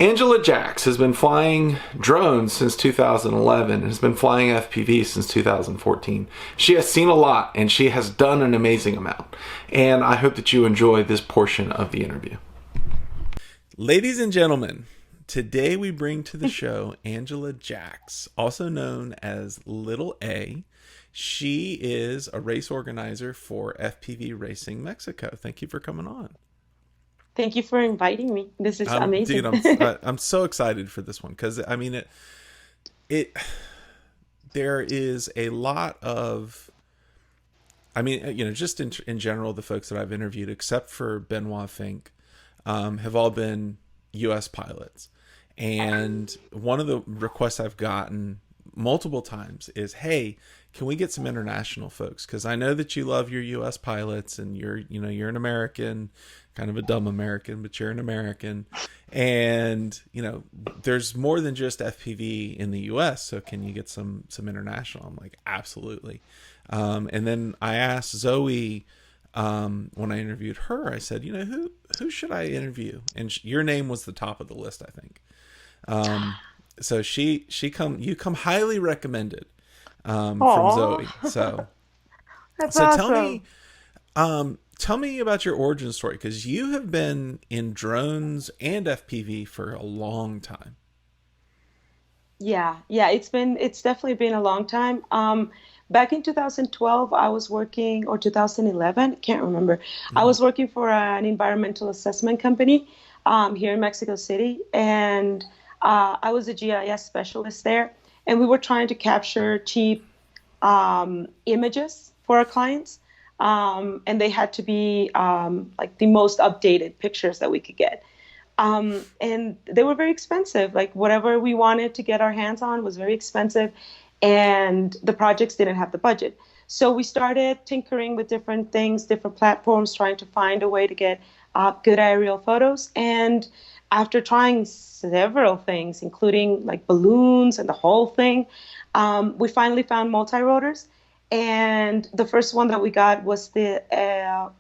Angela Jacques has been flying drones since 2011 and has been flying FPV since 2014. She has seen a lot and she has done an amazing amount. And I hope that you enjoy this portion of the interview. Ladies and gentlemen, today we bring to the show Angela Jacques, also known as Little A. She is a race organizer for FPV Racing Mexico. Thank you for coming on. Thank you for inviting me. This is Dude, amazing. I'm so excited for this one because I mean it there is a lot of just in general the folks that I've interviewed except for Benoit Fink have all been U.S. pilots, and one of the requests I've gotten multiple times is, hey, can we get some international folks? Because I know that you love your U.S. pilots and you're an American, kind of a dumb American, but you're an American. And, there's more than just FPV in the U.S. So can you get some international? I'm like, absolutely. And then I asked Zoe when I interviewed her, I said, who should I interview? And your name was the top of the list, I think. So you come highly recommended from Zoe. So That's so awesome. tell me about your origin story, because you have been in drones and FPV for a long time. Yeah, it's definitely been a long time. Back in 2012, I was working, or 2011, can't remember. I Hmm. was working for an environmental assessment company here in Mexico City, and I was a GIS specialist there, and we were trying to capture cheap images for our clients. And they had to be like the most updated pictures that we could get. And they were very expensive. Like whatever we wanted to get our hands on was very expensive, and the projects didn't have the budget. So we started tinkering with different things, different platforms, trying to find a way to get good aerial photos. And after trying several things, including like balloons and the whole thing, we finally found multi-rotors. And the first one that we got was the,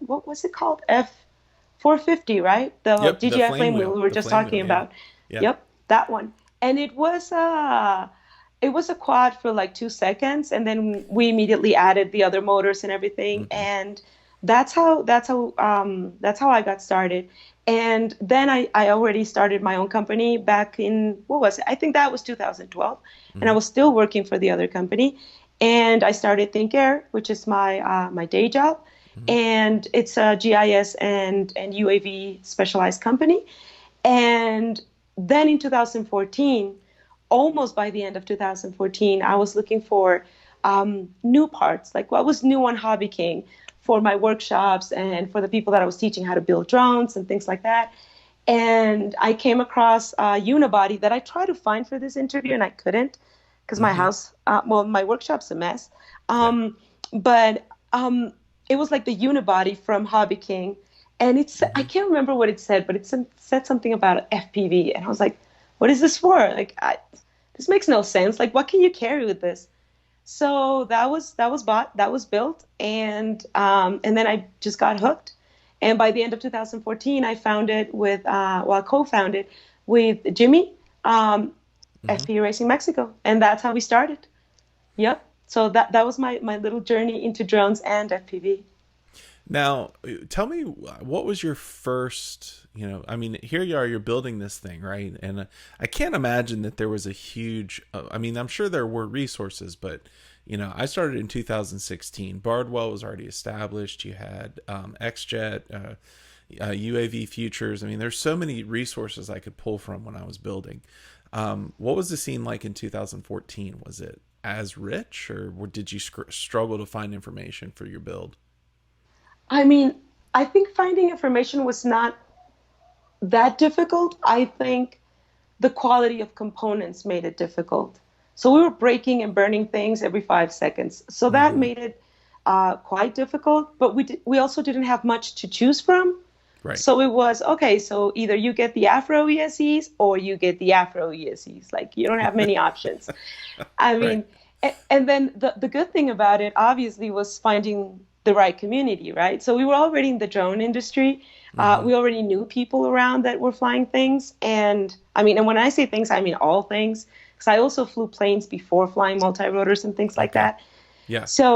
what was it called? F450, right? The Yep, DJI Flame wheel we were the just flame wheel. talking Yeah, about. yeah. Yep, that one. And it was a quad for like 2 seconds, and then we immediately added the other motors and everything. Hmm. And that's how I got started. And then I already started my own company back in, what was it? I think that was 2012, and I Hmm. was still working for the other company. And I started Think Air, which is my day job, Hmm. and it's a GIS and UAV specialized company. And then in 2014, almost by the end of 2014, I was looking for new parts, like what was new on Hobby King for my workshops and for the people that I was teaching how to build drones and things like that. And I came across a unibody that I tried to find for this interview and I couldn't because my Hmm. house, my workshop's a mess. Yeah. But it was like the unibody from Hobby King. And I Hmm. can't remember what it said, but said something about FPV. And I was like, what is this for? Like, this makes no sense. Like, what can you carry with this? So that was bought, that was built, and then I just got hooked. And by the end of 2014, I founded I co-founded with Jimmy, Hmm. FP Racing Mexico, and that's how we started. Yep. So that was my little journey into drones and FPV. Now, tell me, what was your first, I mean, here you are, you're building this thing, right? And I can't imagine that there was a huge, I mean, I'm sure there were resources, but, I started in 2016. Bardwell was already established. You had XJet, UAV Futures. I mean, there's so many resources I could pull from when I was building. What was the scene like in 2014? Was it as rich, or did you struggle to find information for your build? I mean, I think finding information was not that difficult. I think the quality of components made it difficult. So we were breaking and burning things every 5 seconds. So that Hmm. made it quite difficult. But we also didn't have much to choose from. Right. So it was okay. So either you get the Afro ESEs or you get the Afro ESEs. Like you don't have many options. I Right. mean, and then the good thing about it, obviously, was finding the right community, right? So we were already in the drone industry. Mm-hmm. We already knew people around that were flying things. And I mean, and when I say things, I mean all things. Because I also flew planes before flying multi-rotors and things like Okay. that. Yeah. So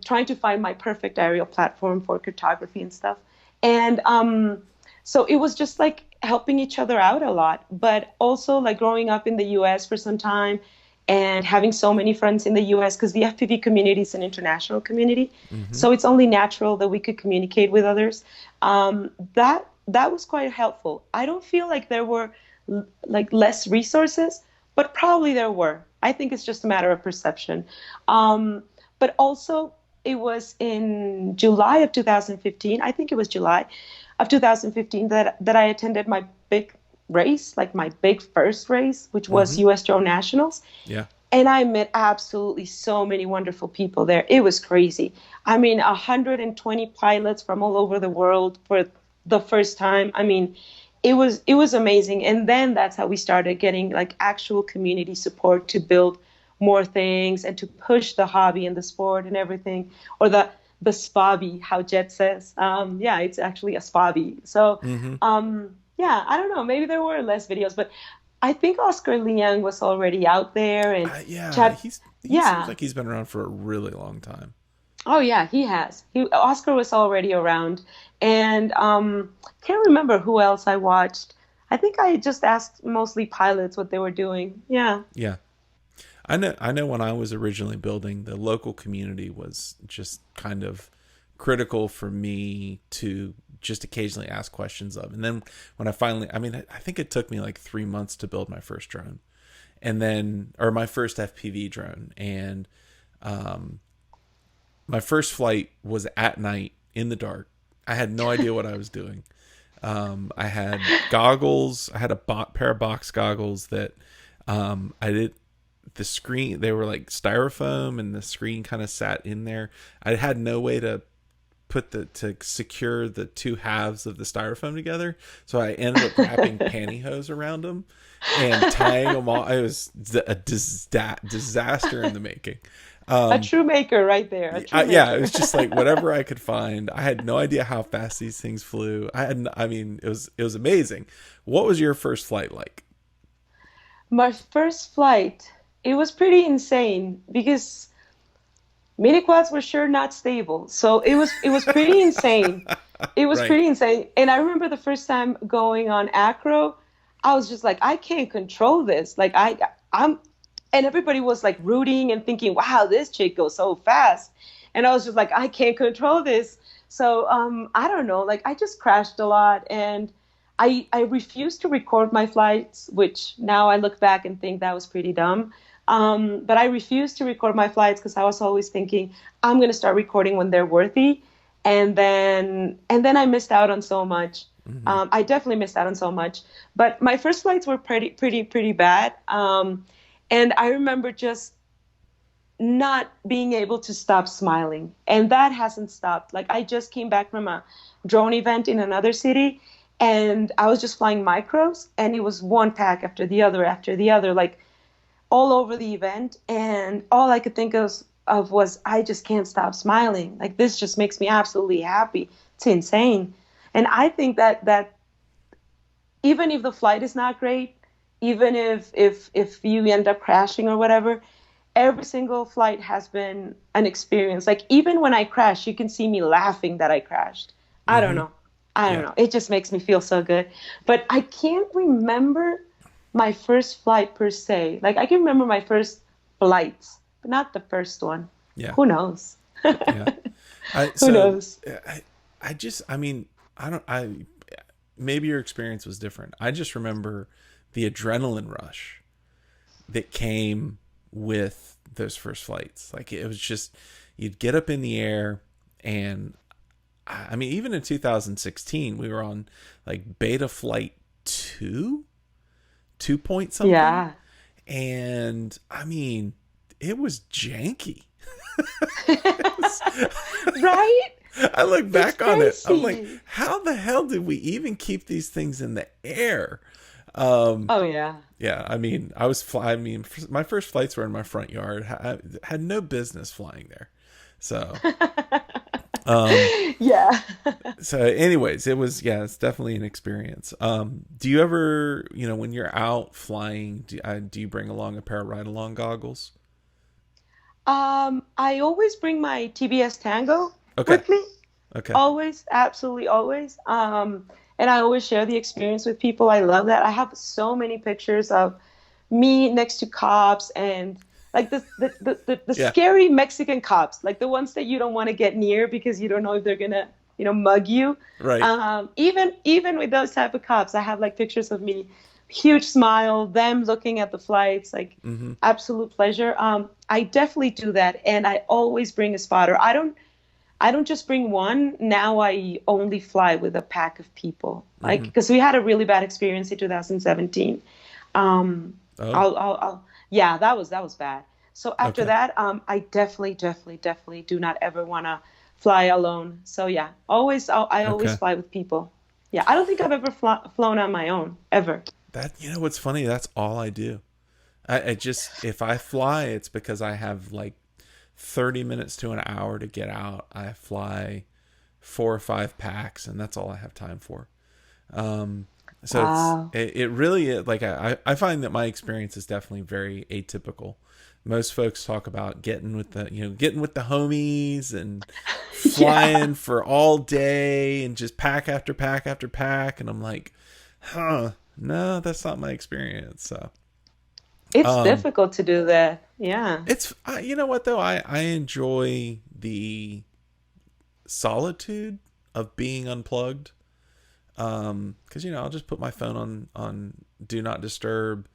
trying to find my perfect aerial platform for cartography and stuff. And so it was just like helping each other out a lot, but also like growing up in the US for some time and having so many friends in the US because the FPV community is an international community. Mm-hmm. So it's only natural that we could communicate with others. That was quite helpful. I don't feel like there were like less resources, but probably there were. I think it's just a matter of perception. Um, but also, it was in July of 2015. I think it was July of 2015 that I attended my big race, like my big first race, which was Mm-hmm. US Drone Nationals. Yeah. And I met absolutely so many wonderful people there. It was crazy. I mean, 120 pilots from all over the world for the first time. I mean, it was amazing. And then that's how we started getting like actual community support to build more things and to push the hobby and the sport and everything, or the spobby, how Jet says. Yeah, it's actually a spobby. So Mm-hmm. yeah, I don't know. Maybe there were less videos, but I think Oscar Liang was already out there, and Yeah. Chad. He seems Yeah. like he's been around for a really long time. Oh yeah, he has. Oscar was already around, and can't remember who else I watched. I think I just asked mostly pilots what they were doing. Yeah. Yeah. I know when I was originally building, the local community was just kind of critical for me to just occasionally ask questions of. And then when I finally, I mean, I think it took me like 3 months to build my first drone, and then, or my first FPV drone. And um, my first flight was at night in the dark. I had no idea what I was doing. I had goggles. I had a pair of box goggles that I did. The screen, they were like styrofoam, and the screen kind of sat in there. I had no way to to secure the two halves of the styrofoam together, so I ended up wrapping pantyhose around them and tying them all. It was a disaster in the making. A true maker right there. A true Yeah, it maker. was just like whatever I could find. I had no idea how fast these things flew. I mean, it was amazing. What was your first flight like? My first flight, it was pretty insane because mini quads were sure not stable. So it was pretty insane. It was Right. pretty insane. And I remember the first time going on acro, I was just like, I can't control this. Like I'm and everybody was like rooting and thinking, wow, this chick goes so fast. And I was just like, I can't control this. So I don't know, like I just crashed a lot, and I refused to record my flights, which now I look back and think that was pretty dumb. But I refused to record my flights because I was always thinking I'm going to start recording when they're worthy, and then I missed out on so much. Hmm. I definitely missed out on so much. But my first flights were pretty bad. And I remember just not being able to stop smiling, and that hasn't stopped. Like I just came back from a drone event in another city, and I was just flying micros, and it was one pack after the other, like all over the event, and all I could think of was I just can't stop smiling. Like this just makes me absolutely happy. It's insane. And I think that even if the flight is not great, even if you end up crashing or whatever, every single flight has been an experience. Like even when I crash, you can see me laughing that I crashed. I don't Hmm. know. I don't Yeah. know. It just makes me feel so good. But I can't remember my first flight per se. Like I can remember my first flights, but not the first one. Yeah. Who knows? Yeah. I Who so knows? I mean, I don't I maybe your experience was different. I just remember the adrenaline rush that came with those first flights. Like it was just, you'd get up in the air, and I mean, even in 2016 we were on like beta flight 2 point something, Yeah. and I mean, it was janky. Right? I look It's back on it, I'm like, crazy. how the hell did we even keep these things in the air? Um, Oh yeah. yeah, I mean, I mean, my first flights were in my front yard. I had no business flying there. So, Yeah. So anyways, it's definitely an experience. Do you ever, when you're out flying, do you bring along a pair of ride along goggles? I always bring my TBS Tango Okay. with me. Okay. Always, absolutely always. And I always share the experience with people. I love that. I have so many pictures of me next to cops and like the Yeah. scary Mexican cops, like the ones that you don't want to get near because you don't know if they're gonna, mug you. Right. Even with those type of cops, I have like pictures of me, huge smile, them looking at the flights, like Mm-hmm. absolute pleasure. I definitely do that, and I always bring a spotter. I don't just bring one. Now I only fly with a pack of people. Like, Mm-hmm. because we had a really bad experience in 2017. Um, Oh, yeah, that was bad. So after okay. that, I definitely do not ever want to fly alone. So yeah, I always Okay. fly with people. Yeah, I don't think I've ever flown on my own ever. What's funny? That's all I do. I just, if I fly, it's because I have like 30 minutes to an hour to get out. I fly 4 or 5 packs, and that's all I have time for. So Wow. it really is, like I find that my experience is definitely very atypical. Most folks talk about getting with the homies and Yeah, flying for all day and just pack after pack after pack, and I'm like, no, that's not my experience. So it's um difficult to do that. Yeah. you know what though, I enjoy the solitude of being unplugged. Because I'll just put my phone on do not disturb,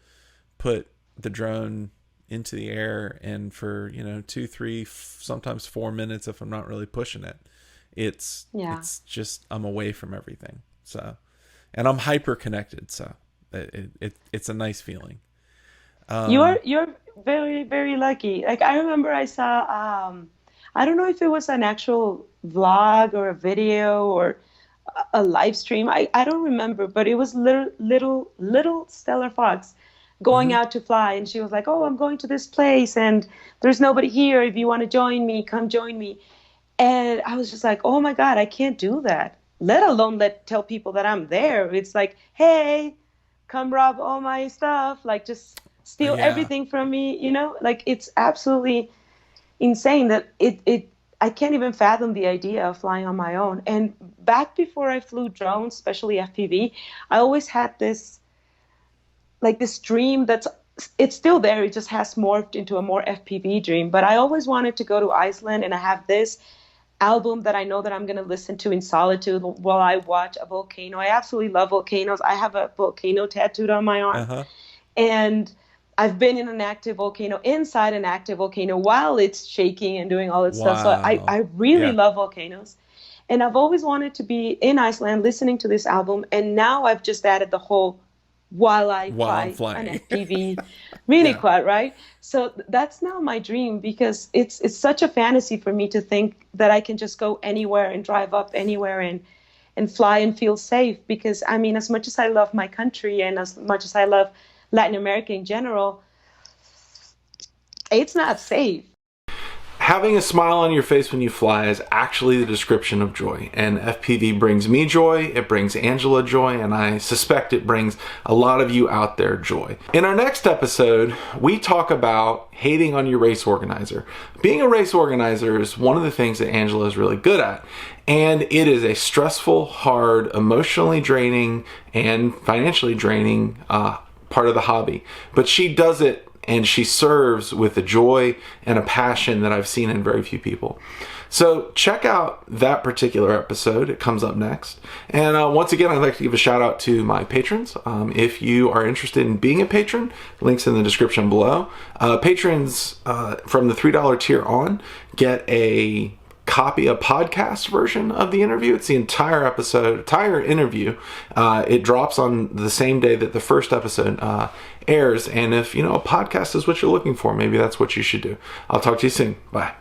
put the drone into the air, and for 2, 3, sometimes 4 minutes, if I'm not really pushing it, it's Yeah. it's just I'm away from everything. So, and I'm hyper connected, so it's a nice feeling. You're Um, you're very, very lucky. Like I remember I saw I don't know if it was an actual vlog or a video or a live stream. I don't remember, but it was little Stellar Fox going mhm. out to fly, and she was like, "Oh, I'm going to this place and there's nobody here. If you want to join me, come join me." And I was just like, "Oh my God, I can't do that. Let alone tell people that I'm there." It's like, "Hey, come rob all my stuff, like just steal Yeah, everything from me, like it's absolutely insane that it I can't even fathom the idea of flying on my own. And back before I flew drones, especially FPV, I always had this dream it's still there. It just has morphed into a more FPV dream. But I always wanted to go to Iceland, and I have this album that I know that I'm going to listen to in solitude while I watch a volcano. I absolutely love volcanoes. I have a volcano tattooed on my arm. uh-huh. And I've been in an active volcano, inside an active volcano while it's shaking and doing all that stuff. So I Wow. really Yeah. love volcanoes. And I've always wanted to be in Iceland listening to this album. And now I've just added the whole while I While I'm fly an flying. FPV mini Yeah. quad, right? So that's now my dream because it's such a fantasy for me to think that I can just go anywhere and drive up anywhere and fly and feel safe. Because I mean, as much as I love my country and as much as I love Latin America in general, it's not safe. Having a smile on your face when you fly is actually the description of joy. And FPV brings me joy, it brings Angela joy, and I suspect it brings a lot of you out there joy. In our next episode, we talk about hating on your race organizer. Being a race organizer is one of the things that Angela is really good at. And it is a stressful, hard, emotionally draining, and financially draining part of the hobby. But she does it, and she serves with a joy and a passion that I've seen in very few people. So check out that particular episode. It comes up next. And once again, I'd like to give a shout out to my patrons. If you are interested in being a patron, links in the description below. Patrons from the $3 tier on get a podcast version of the interview. It's the entire episode, entire interview. It drops on the same day that the first episode airs. And if a podcast is what you're looking for, maybe that's what you should do. I'll talk to you soon. Bye.